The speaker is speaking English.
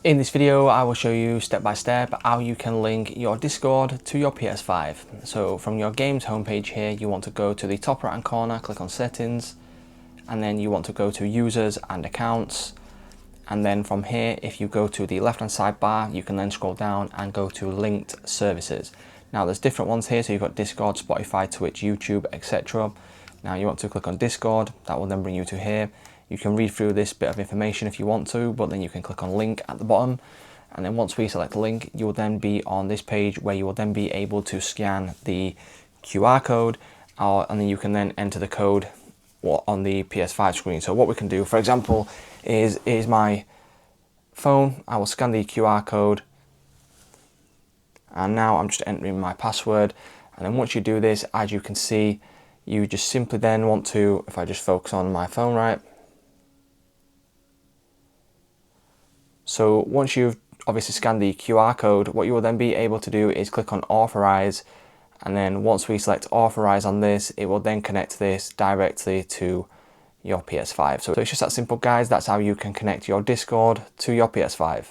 In this video, I will show you step by step how you can link your Discord to your PS5. So from your games homepage here, you want to go to the top right hand corner, click on settings, and then you want to go to users and accounts. And then from here, if you go to the left hand side bar, you can then scroll down and go to linked services. Now there's different ones here, so you've got Discord, Spotify, Twitch, YouTube, etc. Now you want to click on Discord, that will then bring you to here. You can read through this bit of information if you want to, but then you can click on link at the bottom. And then once we select link, you will then be on this page where you will then be able to scan the QR code, and then you can then enter the code on the PS5 screen. So what we can do, for example, is my phone. I will scan the QR code, and now I'm just entering my password. And then once you do this, as you can see, you just simply then want to, if I just focus on my phone, right? So once you've obviously scanned the QR code, what you will then be able to do is click on authorize, and then once we select authorize on this, it will then connect this directly to your PS5. So it's just that simple, guys. That's how you can connect your Discord to your PS5.